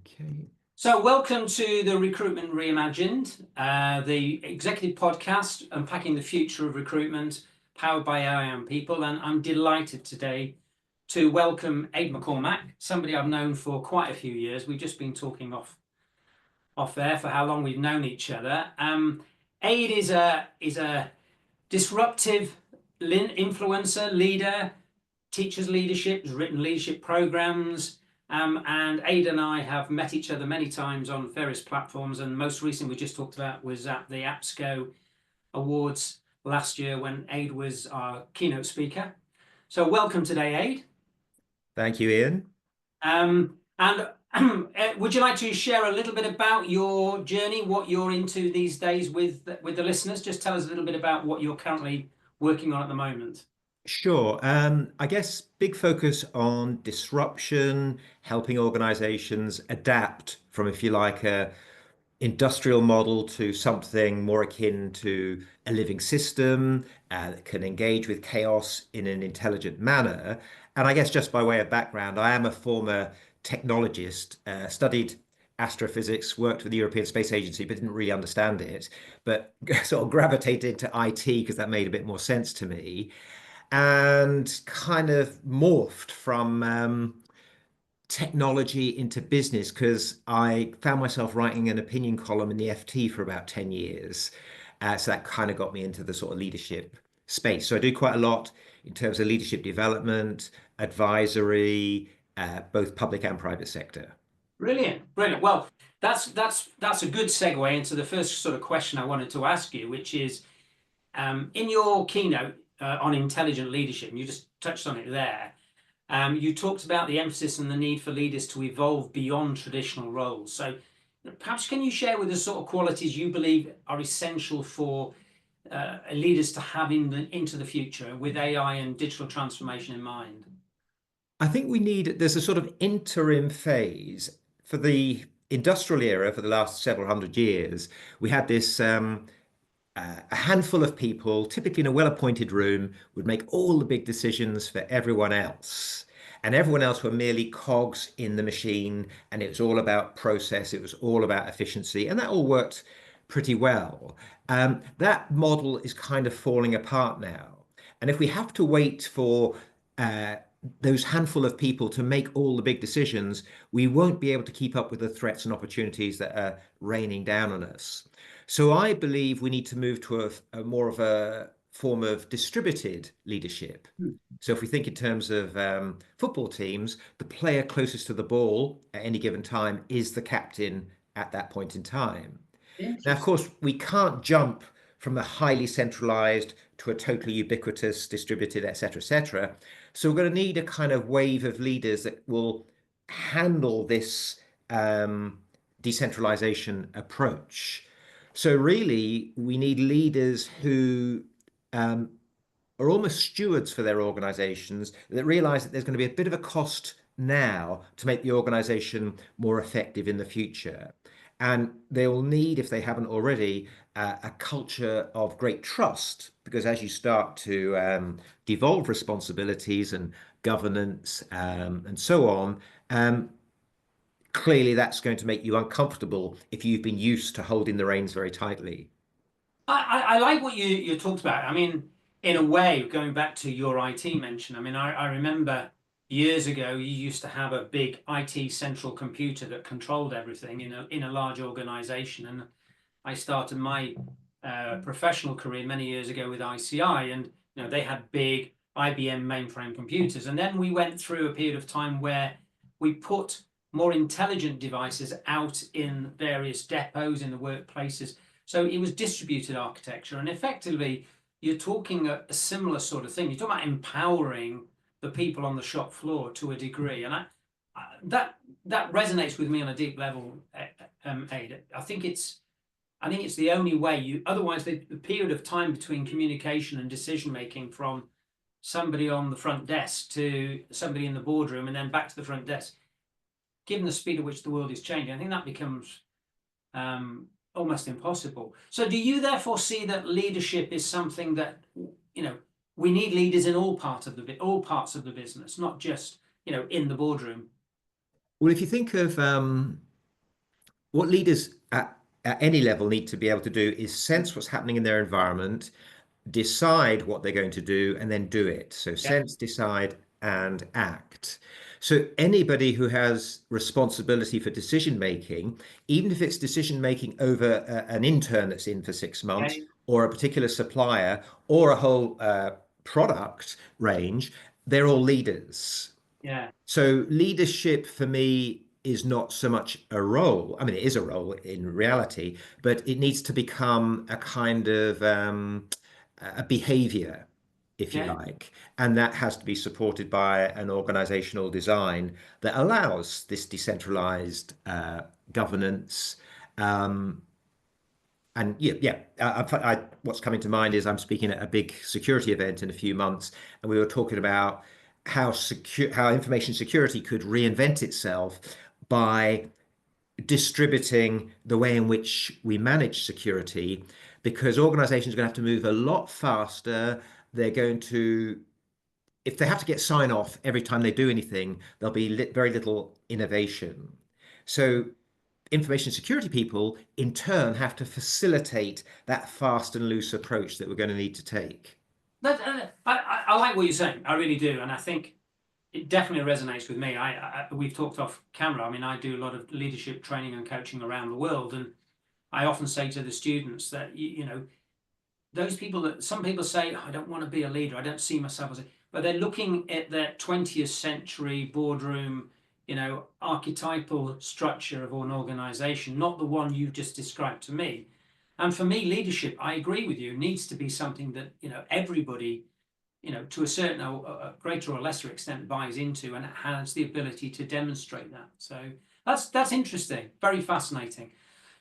Okay. So welcome to the Recruitment Reimagined, the executive podcast unpacking the future of recruitment, powered by AI and people. And I'm delighted today to welcome Ade McCormack, somebody I've known for quite a few years. We've just been talking off air for how long we've known each other. Ade is a disruptive influencer, leader, teaches leadership, has written leadership programs. And Ade and I have met each other many times on various platforms, and most recently we just talked about was at the APSCO Awards last year when Ade was our keynote speaker. So welcome today, Ade. Thank you, Ian. Would you like to share a little bit about your journey, what you're into these days with the listeners? Just tell us a little bit about what you're currently working on at the moment. Sure. I guess big focus on disruption, helping organizations adapt from, if you like, a industrial model to something more akin to a living system that can engage with chaos in an intelligent manner. And I guess just by way of background, I am a former technologist, studied astrophysics, worked with the European Space Agency, but didn't really understand it, but sort of gravitated to IT because that made a bit more sense to me, and kind of morphed from technology into business because I found myself writing an opinion column in the FT for about 10 years. So that kind of got me into the sort of leadership space. So I do quite a lot in terms of leadership development, advisory, both public and private sector. Brilliant, brilliant. Well, that's a good segue into the first sort of question I wanted to ask you, which is in your keynote on intelligent leadership, and you just touched on it there. You talked about the emphasis and the need for leaders to evolve beyond traditional roles. So perhaps can you share with us sort of qualities you believe are essential for leaders to have into the future with AI and digital transformation in mind? I think there's a sort of interim phase for the industrial era for the last several hundred years. We had this a handful of people, typically in a well-appointed room, would make all the big decisions for everyone else. And everyone else were merely cogs in the machine, and it was all about process, it was all about efficiency, and that all worked pretty well. That model is kind of falling apart now. And if we have to wait for those handful of people to make all the big decisions, we won't be able to keep up with the threats and opportunities that are raining down on us. So I believe we need to move to a more of a form of distributed leadership. So if we think in terms of football teams, the player closest to the ball at any given time is the captain at that point in time. Now, of course, we can't jump from a highly centralized to a totally ubiquitous, distributed, et cetera. So we're going to need a kind of wave of leaders that will handle this decentralization approach. So really, we need leaders who are almost stewards for their organizations that realize that there's going to be a bit of a cost now to make the organization more effective in the future. And they'll need, if they haven't already, a culture of great trust, because as you start to devolve responsibilities and governance and so on, clearly that's going to make you uncomfortable if you've been used to holding the reins very tightly. I like what you talked about. I mean, in a way, going back to your IT mention, I mean, I remember years ago, you used to have a big IT central computer that controlled everything in a large organization. And I started my professional career many years ago with ICI, and they had big IBM mainframe computers. And then we went through a period of time where we put more intelligent devices out in various depots in the workplaces. So it was distributed architecture, and effectively you're talking a similar sort of thing. You're talking about empowering the people on the shop floor to a degree, and that resonates with me on a deep level, Ade. I think it's the only way. Otherwise, the period of time between communication and decision making from somebody on the front desk to somebody in the boardroom and then back to the front desk, given the speed at which the world is changing, I think that becomes almost impossible. So do you therefore see that leadership is something that, we need leaders in all parts of the business, not just, in the boardroom? Well, if you think of what leaders at any level need to be able to do is sense what's happening in their environment, decide what they're going to do, and then do it. So Yeah, sense, decide, and act. So anybody who has responsibility for decision making, even if it's decision making over an intern that's in for 6 months, yeah, or a particular supplier, or a whole product range, they're all leaders. yeah, So leadership for me is not so much a role. I mean, it is a role in reality, but it needs to become a kind of a behavior, if you yeah. like. And that has to be supported by an organizational design that allows this decentralized governance. Um, and what's coming to mind is I'm speaking at a big security event in a few months, and we were talking about how information security could reinvent itself by distributing the way in which we manage security, because organizations are going to have to move a lot faster. They're going to, if they have to get sign off every time they do anything, there'll be very little innovation. So information security people in turn have to facilitate that fast and loose approach that we're going to need to take. I like what you're saying. I really do, and I think it definitely resonates with me. We've talked off camera. I mean, I do a lot of leadership training and coaching around the world, and I often say to the students that those people that some people say, "Oh, I don't want to be a leader. I don't see myself as a," but they're looking at their 20th century boardroom, archetypal structure of an organization, not the one you just described to me. And for me, leadership, I agree with you, needs to be something that, everybody, to a certain a greater or lesser extent buys into and has the ability to demonstrate that. So that's interesting, very fascinating.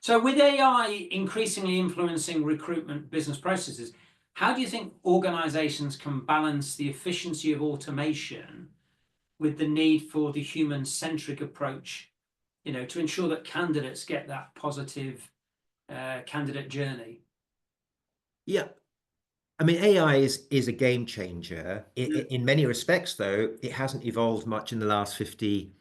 So with AI increasingly influencing recruitment business processes, how do you think organizations can balance the efficiency of automation with the need for the human-centric approach, to ensure that candidates get that positive candidate journey? Yeah, I mean, AI is a game changer. Mm. In many respects, though, it hasn't evolved much in the last fifty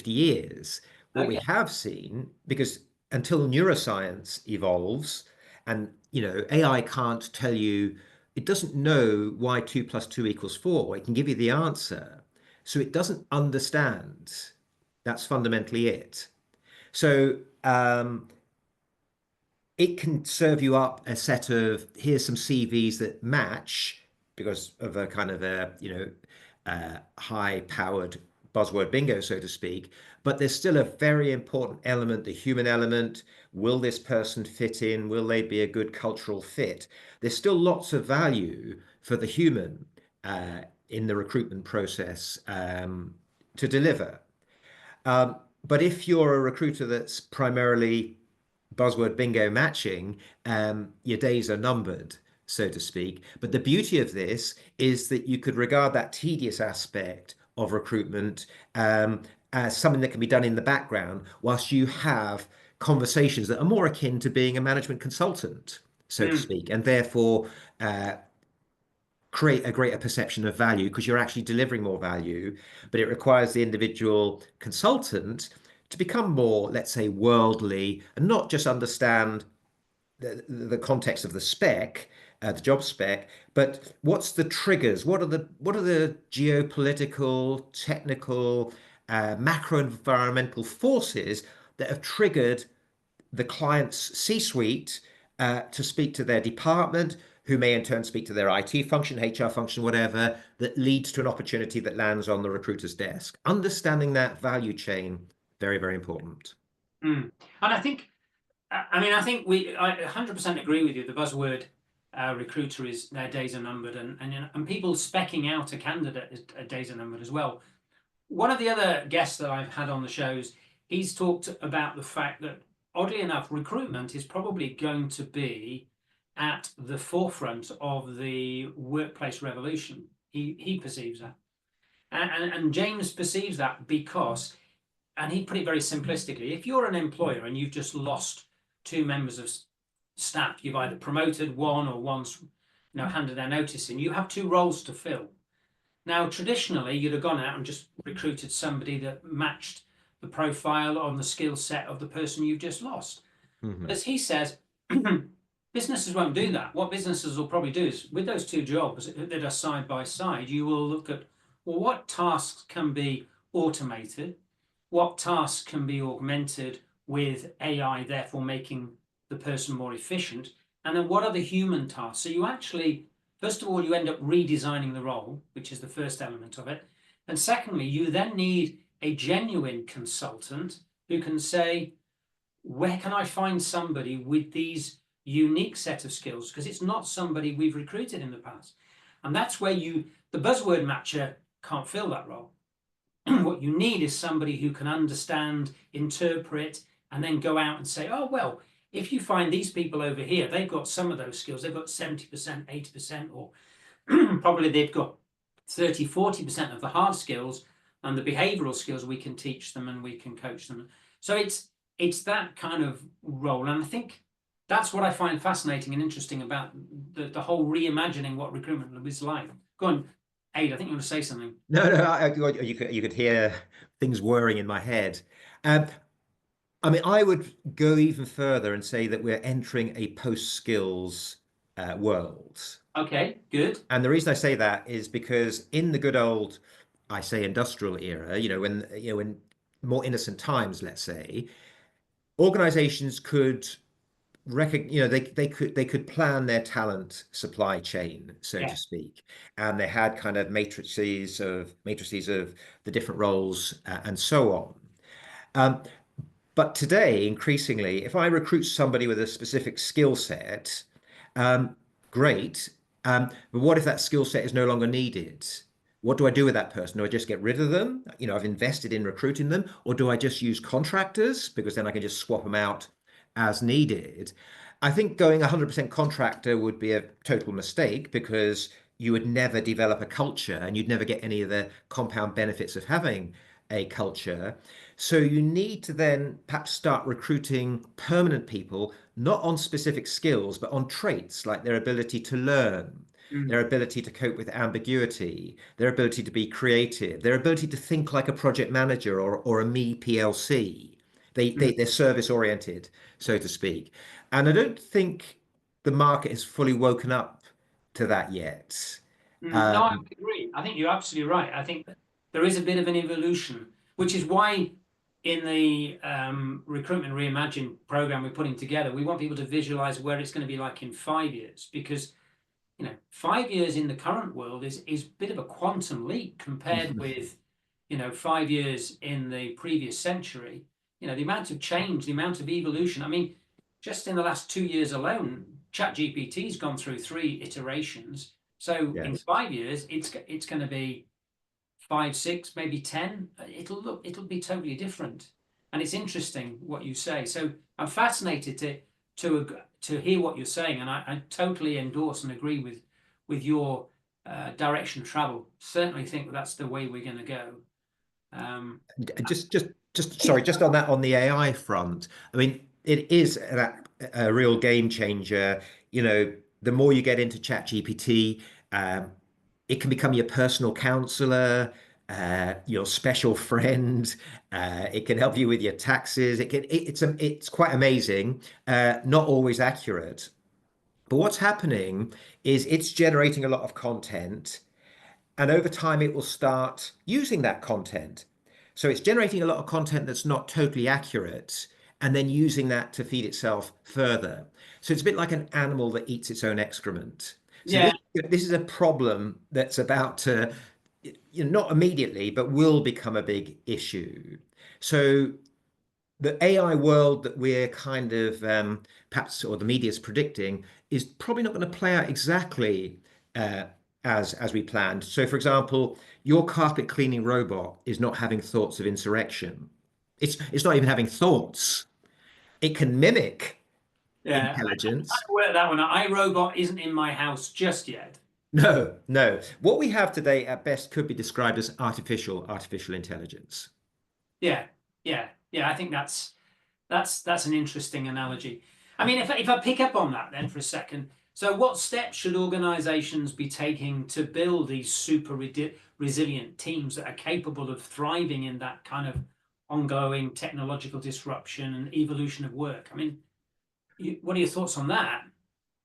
years. What we Okay. have seen, because until neuroscience evolves, and AI can't tell you, it doesn't know why 2 + 2 = 4. It can give you the answer. So it doesn't understand. That's fundamentally it. So it can serve you up a set of, here's some CVs that match because of a kind of a high powered buzzword bingo, so to speak. But there's still a very important element, the human element. Will this person fit in? Will they be a good cultural fit? There's still lots of value for the human in the recruitment process to deliver. Um, but if you're a recruiter that's primarily buzzword bingo matching, your days are numbered, so to speak. But the beauty of this is that you could regard that tedious aspect of recruitment as something that can be done in the background whilst you have conversations that are more akin to being a management consultant, so to Mm. speak, and therefore create a greater perception of value because you're actually delivering more value, but it requires the individual consultant to become more, let's say, worldly and not just understand the context of the spec, the job spec, but what's the triggers? What are the geopolitical, technical, macro environmental forces that have triggered the client's C-suite to speak to their department, who may in turn speak to their IT function, HR function, whatever, that leads to an opportunity that lands on the recruiter's desk. Understanding that value chain, very, very important. Mm. And I think I 100% agree with you. The buzzword recruiter is their days are numbered, and people specking out a candidate is days are numbered as well. One of the other guests that I've had on the shows, he's talked about the fact that, oddly enough, recruitment is probably going to be at the forefront of the workplace revolution. He perceives that, and James perceives that because, and he put it very simplistically, if you're an employer and you've just lost two members of staff, you've either promoted one or one's handed their notice in, you have two roles to fill. Now, traditionally, you'd have gone out and just recruited somebody that matched the profile on the skill set of the person you've just lost. Mhm. As he says, businesses won't do that. What businesses will probably do is, with those two jobs that are side by side, you will look at, well, what tasks can be automated, what tasks can be augmented with AI, therefore making the person more efficient, and then what are the human tasks. So you actually, first of all, you end up redesigning the role, which is the first element of it. And secondly, you then need a genuine consultant who can say, where can I find somebody with these unique set of skills? Because it's not somebody we've recruited in the past. And that's where the buzzword matcher can't fill that role. What you need is somebody who can understand, interpret, and then go out and say, oh, well, if you find these people over here, they've got some of those skills, they've got 70%, 80%, or probably they've got 30, 40% of the hard skills, and the behavioral skills we can teach them and we can coach them. So it's that kind of role. And I think that's what I find fascinating and interesting about the whole reimagining what recruitment is like. Go on, Ade, I think you want to say something. No, no, you could hear things whirring in my head. Um, I mean, I would go even further and say that we're entering a post-skills world. Okay, good. And the reason I say that is because in the good old, I say industrial era, when more innocent times, let's say, organizations could they could plan their talent supply chain, so to Yeah. speak, and they had kind of matrices of the different roles and so on. Um, but today, increasingly, if I recruit somebody with a specific skill set, um, great. But what if that skill set is no longer needed? What do I do with that person? Do I just get rid of them? I've invested in recruiting them, or do I just use contractors because then I can just swap them out as needed? I think going 100% contractor would be a total mistake because you would never develop a culture and you'd never get any of the compound benefits of having a culture. So you need to then perhaps start recruiting permanent people, not on specific skills, but on traits like their ability to learn, Mm, their ability to cope with ambiguity, their ability to be creative, their ability to think like a project manager or a me PLC. mm, They're service oriented, so to speak. And I don't think the market has fully woken up to that yet. mm. No, I Um, agree. I think you're absolutely right. I think that there is a bit of an evolution, which is why in the Recruitment Reimagined program we're putting together, we want people to visualize where it's going to be like in 5 years, because 5 years in the current world is a bit of a quantum leap compared with 5 years in the previous century. The amount of change, the amount of evolution. I mean, just in the last 2 years alone, ChatGPT's gone through 3 iterations. So in yes. 5 years, it's going to be 5, 6, maybe 10. It'll be totally different. And it's interesting what you say. So I'm fascinated to hear what you're saying, and I totally endorse and agree with your direction of travel. Certainly think that that's the way we're going to go. Um, Just sorry, just on that, on the AI front, I mean, it is a real game changer. The more you get into ChatGPT, it can become your personal counselor, your special friend. It can help you with your taxes. It's quite amazing. Not always accurate, but what's happening is it's generating a lot of content, and over time, it will start using that content. So it's generating a lot of content that's not totally accurate and then using that to feed itself further. So it's a bit like an animal that eats its own excrement. So yeah, this is a problem that's about to, not immediately, but will become a big issue. So the AI world that we're kind of perhaps, or the media is predicting, is probably not going to play out exactly uh, as we planned. So, for example, your carpet cleaning robot is not having thoughts of insurrection. It's not even having thoughts. It can mimic yeah. intelligence. I work that one out. iRobot isn't in my house just yet. No, no. What we have today at best could be described as artificial intelligence. Yeah, yeah. I think that's an interesting analogy. I mean, if I pick up on that then for a second, so what steps should organizations be taking to build these super resilient teams that are capable of thriving in that kind of ongoing technological disruption and evolution of work. I mean, what are your thoughts on that?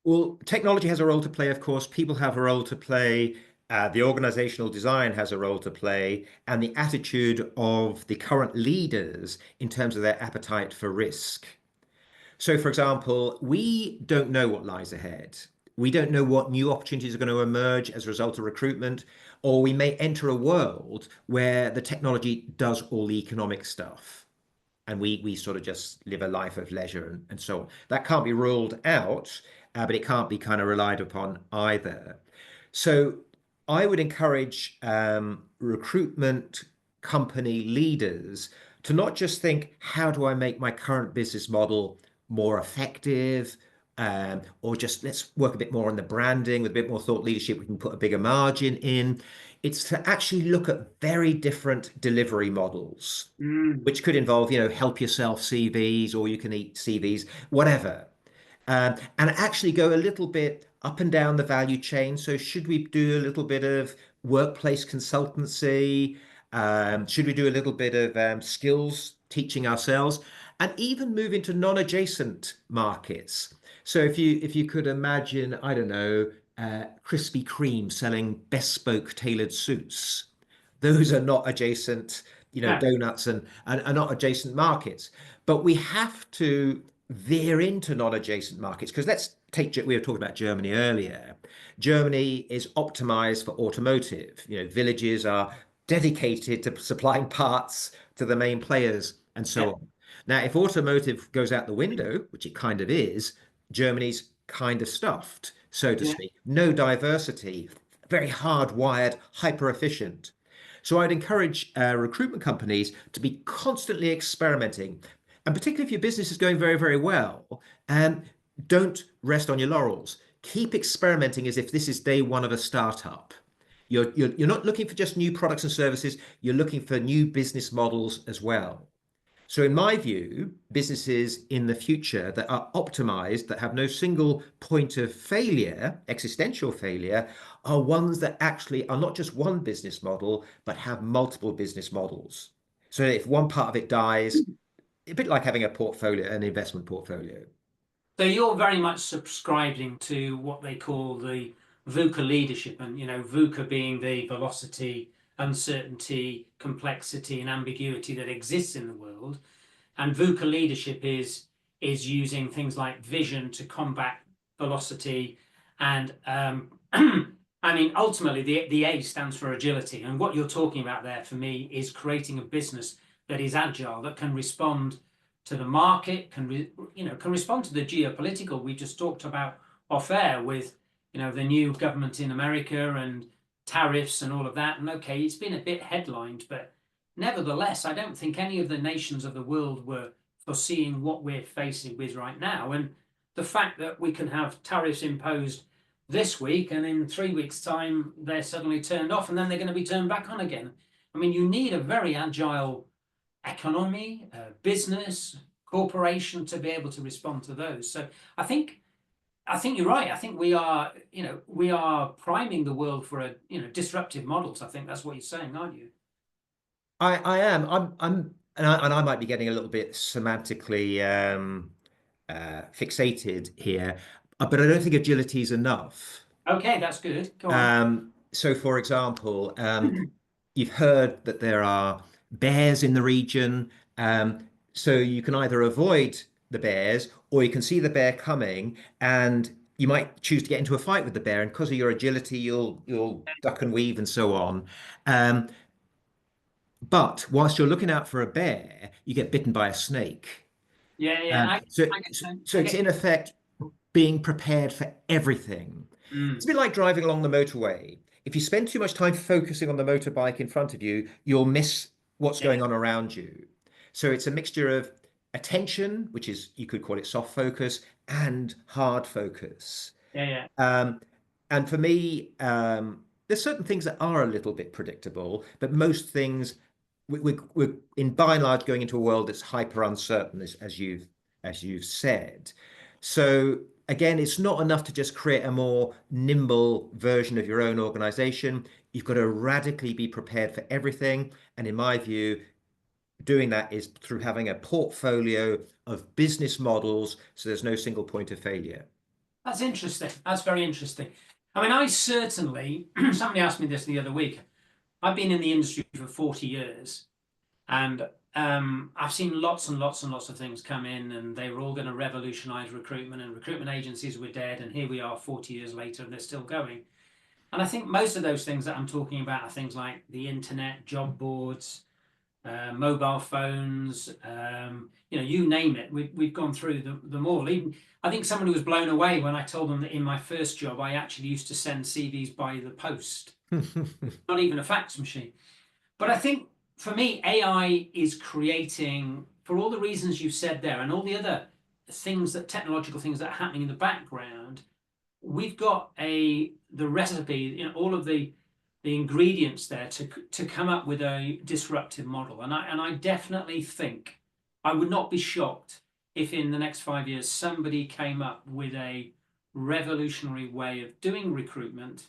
Well, technology has a role to play, of course. People have a role to play. The organizational design has a role to play, and the attitude of the current leaders in terms of their appetite for risk. So, for example, we don't know what lies ahead. We don't know what new opportunities are going to emerge as a result of recruitment, or we may enter a world where the technology does all the economic stuff and we sort of just live a life of leisure and so on. That can't be ruled out, but it can't be kind of relied upon either. So I would encourage recruitment company leaders to not just think, how do I make my current business model more effective? Or just let's work a bit more on the branding with a bit more thought leadership. We can put a bigger margin in. It's to actually look at very different delivery models, Mm. which could involve, help yourself CVs, or you can eat CVs, whatever. And actually go a little bit up and down the value chain. So, should we do a little bit of workplace consultancy? Should we do a little bit of skills teaching ourselves, and even move into non-adjacent markets? So, if you could imagine, I don't know, Krispy Kreme selling bespoke tailored suits, those are not adjacent, Yeah. donuts and are not adjacent markets. But we have to veer into non-adjacent markets because we were talking about Germany earlier. Germany is optimized for automotive. Villages are dedicated to supplying parts to the main players and Yeah. so on. Now, if automotive goes out the window, which it kind of is, Germany's kind of stuffed, so to Yeah. speak. No diversity, very hardwired, hyper efficient. So I'd encourage recruitment companies to be constantly experimenting, and particularly if your business is going very, very well, and don't rest on your laurels. Keep experimenting as if this is day one of a startup. You're not looking for just new products and services, you're looking for new business models as well. So, in my view, businesses in the future that are optimized, that have no single point of failure, existential failure, are ones that actually are not just one business model, but have multiple business models. So, if one part of it dies, a bit like having a portfolio, an investment portfolio. So you're very much subscribing to what they call the VUCA leadership, and VUCA being the velocity, uncertainty, complexity, and ambiguity that exists in the world. And VUCA leadership is using things like vision to combat velocity, and I mean ultimately the A stands for agility. And what you're talking about there for me is creating a business that is agile, that can respond to the market, can respond to the geopolitical. We just talked about off air with the new government in America and tariffs and all of that. And okay, it's been a bit headlined, but nevertheless, I don't think any of the nations of the world were foreseeing what we're facing with right now. And the fact that we can have tariffs imposed this week and in 3 weeks' time they're suddenly turned off and then they're going to be turned back on again. I mean, you need a very agile economy, business, corporation to be able to respond to those. So I think you're right. I think we are priming the world for disruptive models. I think that's what you're saying, aren't you? I am. And I might be getting a little bit semantically fixated here, but I don't think agility is enough. Okay, that's good. Go on. So, for example, you've heard that there are bears in the region. So you can either avoid the bears or you can see the bear coming and you might choose to get into a fight with the bear. And because of your agility, you'll duck and weave and so on. Um, but whilst you're looking out for a bear, you get bitten by a snake. Yeah, yeah. Um, so, I get, so I it's get. in effect being prepared for everything. It's Mm, a bit like driving along the motorway. If you spend too much time focusing on the motorbike in front of you, you'll miss what's yeah, going on around you. So it's a mixture of attention, which is, you could call it soft focus, and hard focus. yeah, yeah. Um, and for me, there's certain things that are a little bit predictable, but most things we're in by and large going into a world that's hyper uncertain, as you've said. So again, it's not enough to just create a more nimble version of your own organization. You've got to radically be prepared for everything. And in my view, doing that is through having a portfolio of business models, so there's no single point of failure. That's interesting. That's very interesting. I mean, I certainly, somebody asked me this the other week. I've been in the industry for 40 years, and I've seen lots and lots and lots of things come in, and they were all going to revolutionize recruitment, and recruitment agencies were dead, and here we are 40 years later, and they're still going. And I think most of those things that I'm talking about are things like the internet, job boards, mobile phones, you name it. We've gone through them all. Even I think somebody was blown away when I told them that in my first job, I actually used to send CVs by the post, not even a fax machine. But I think for me, AI is creating, for all the reasons you said there, and all the other technological things that are happening in the background, we've got the recipe, all of the ingredients there to come up with a disruptive model. And I definitely think I would not be shocked if in the next 5 years somebody came up with a revolutionary way of doing recruitment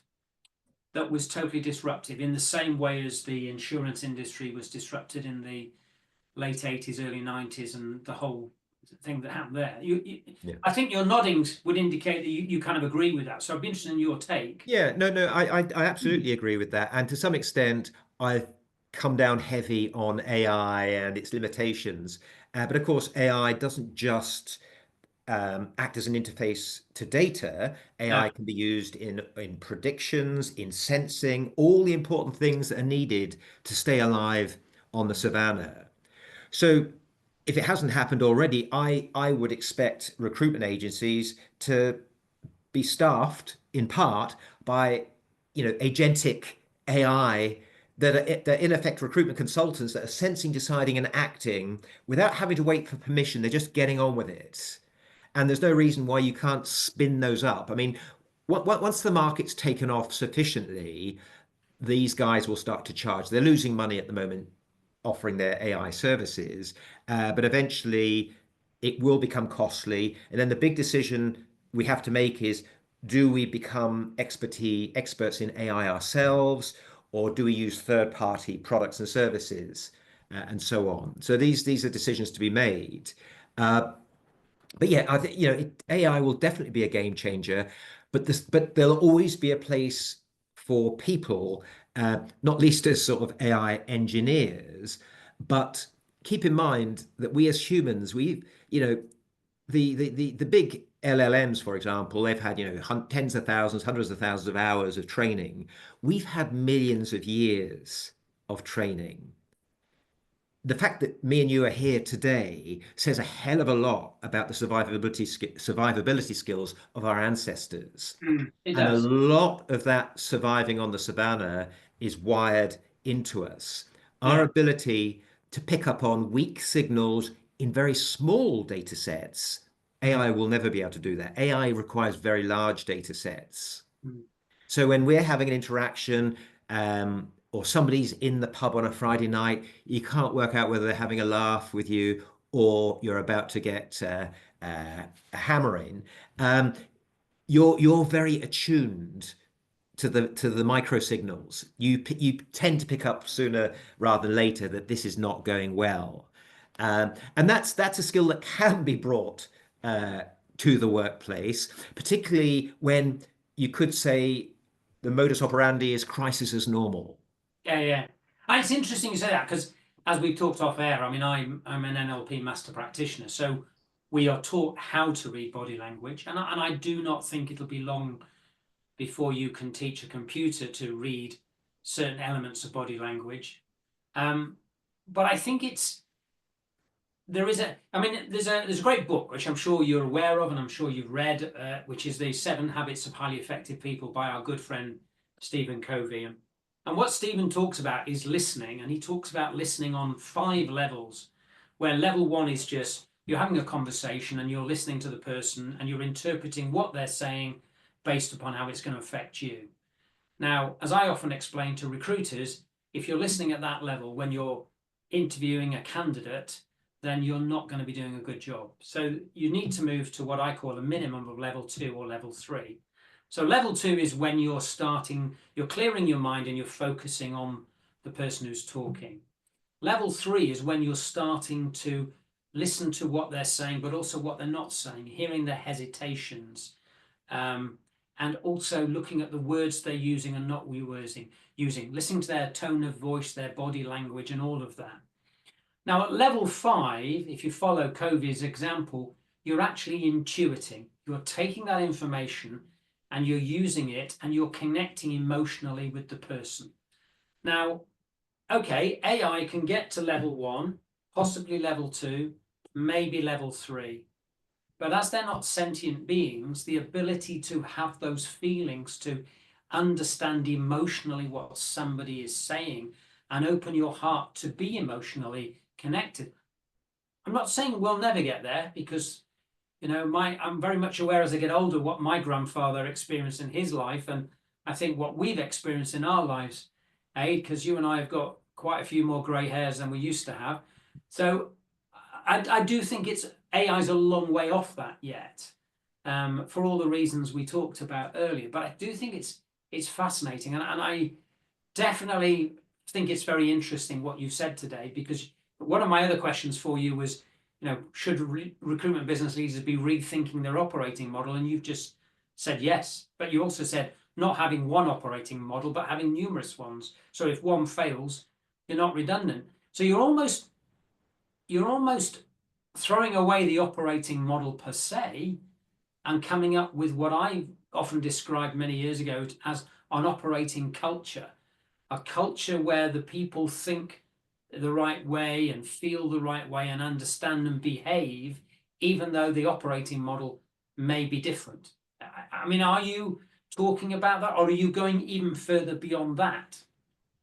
that was totally disruptive, in the same way as the insurance industry was disrupted in the late 80s, early 90s, and the whole thing that happened there. Yeah. I think your noddings would indicate that you kind of agree with that. So I'd be interested in your take. Yeah, no, I absolutely agree with that. And to some extent, I've come down heavy on AI and its limitations. But of course, AI doesn't just act as an interface to data. Yeah. AI can be used in predictions, in sensing, all the important things that are needed to stay alive on the savannah. So if it hasn't happened already, I would expect recruitment agencies to be staffed in part by, agentic AI that are in effect recruitment consultants that are sensing, deciding, and acting without having to wait for permission. They're just getting on with it. And there's no reason why you can't spin those up. I mean, once the market's taken off sufficiently, these guys will start to charge. They're losing money at the moment offering their AI services, but eventually it will become costly. And then the big decision we have to make is, do we become experts in AI ourselves, or do we use third-party products and services, and so on? So these are decisions to be made. Uh, but yeah, I think AI will definitely be a game changer, but there'll always be a place for people, not least as sort of AI engineers. But keep in mind that we as humans, the big LLMs, for example, they've had tens of thousands, hundreds of thousands of hours of training. We've had millions of years of training. The fact that me and you are here today says a hell of a lot about the survivability skills of our ancestors. It And a does. lot of that surviving on the savannah is wired into us. Our Yeah. ability to pick up on weak signals in very small data sets, Mm. AI will never be able to do that. AI requires very large data sets. Mm. So when we're having an interaction, or somebody's in the pub on a Friday night, you can't work out whether they're having a laugh with you or you're about to get a hammering. Um, you're very attuned to the micro signals. You tend to pick up sooner rather than later that this is not going well, and that's a skill that can be brought uh, to the workplace, particularly when you could say the modus operandi is crisis as normal. Yeah, yeah. And it's interesting you say that, because as we've talked off air, I mean, I'm an NLP master practitioner, so we are taught how to read body language, and I do not think it'll be long before you can teach a computer to read certain elements of body language. But I think there's a great book which I'm sure you're aware of and I'm sure you've read, which is The 7 Habits of Highly Effective People by our good friend Stephen Covey. And what Stephen talks about is listening, and he talks about listening on 5 levels, where level 1 is just you're having a conversation and you're listening to the person and you're interpreting what they're saying based upon how it's going to affect you. Now, as I often explain to recruiters, if you're listening at that level when you're interviewing a candidate, then you're not going to be doing a good job. So you need to move to what I call a minimum of level 2 or level 3. So level 2 is when you're clearing your mind and you're focusing on the person who's talking. Level 3 is when you're starting to listen to what they're saying, but also what they're not saying, hearing their hesitations, and also looking at the words they're using and not using, listening to their tone of voice, their body language, and all of that. Now, at level 5, if you follow Covey's example, you're actually intuiting. You're taking that information and you're using it and you're connecting emotionally with the person. Now, okay, AI can get to level 1, possibly level 2, maybe level 3. But as they're not sentient beings, the ability to have those feelings, to understand emotionally what somebody is saying and open your heart to be emotionally connected. I'm not saying we'll never get there, because I'm very much aware as I get older what my grandfather experienced in his life, and I think what we've experienced in our lives, Ade, because you and I have got quite a few more grey hairs than we used to have. So I do think AI's a long way off that yet, for all the reasons we talked about earlier. But I do think it's fascinating, and I definitely think it's very interesting what you said today, because one of my other questions for you was, should recruitment business leaders be rethinking their operating model? And you've just said yes, but you also said not having one operating model, but having numerous ones. So if one fails, you're not redundant. So you're almost throwing away the operating model per se and coming up with what I often described many years ago as an operating culture, a culture where the people think the right way and feel the right way and understand and behave, even though the operating model may be different. I mean, are you talking about that, or are you going even further beyond that?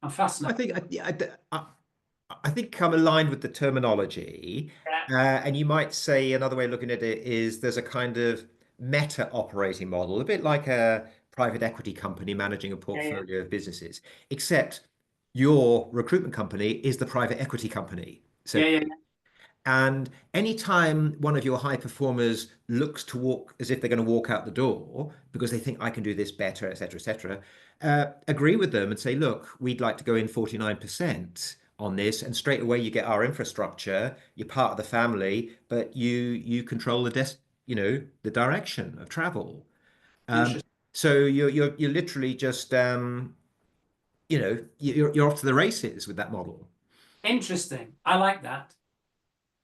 I'm fascinated. I think I'm aligned with the terminology. Yeah, And you might say another way of looking at it is there's a kind of meta operating model, a bit like a private equity company managing a yeah, yeah, portfolio of businesses, except your recruitment company is the private equity company. So, yeah, yeah. and anytime one of your high performers looks to walk as if they're going to walk out the door because they think I can do this better, et cetera, agree with them and say, look, we'd like to go in 49% on this, and straight away you get our infrastructure. You're part of the family, but you control the direction of travel. Um, Interesting. so you're literally just you're off to the races with that model. Interesting. I like that.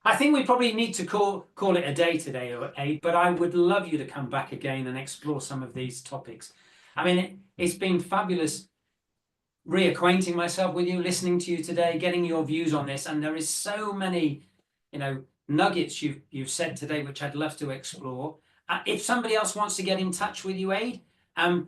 I think we probably need to call it a day today, Abe, but I would love you to come back again and explore some of these topics. I mean, it's been fabulous reacquainting myself with you, listening to you today, getting your views on this, and there is so many, nuggets you've said today, which I'd love to explore. If somebody else wants to get in touch with you, Abe, are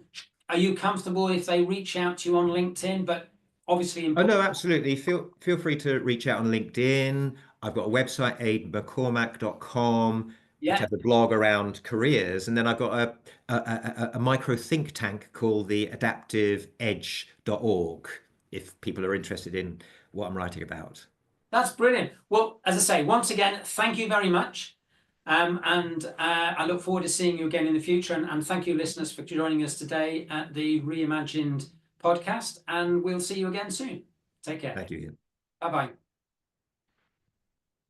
you comfortable if they reach out to you on LinkedIn? But obviously, Oh important. no, absolutely. Feel free to reach out on LinkedIn. I've got a website, ademccormack.com, which Yeah, has a blog around careers, and then I've got a micro think tank called the adaptiveedge.org, if people are interested in what I'm writing about. that's brilliant. Well, as I say, once again, thank you very much. And I look forward to seeing you again in the future. And thank you, listeners, for joining us today at the Reimagined podcast. And we'll see you again soon. Take care. Thank you, Ian. Bye bye.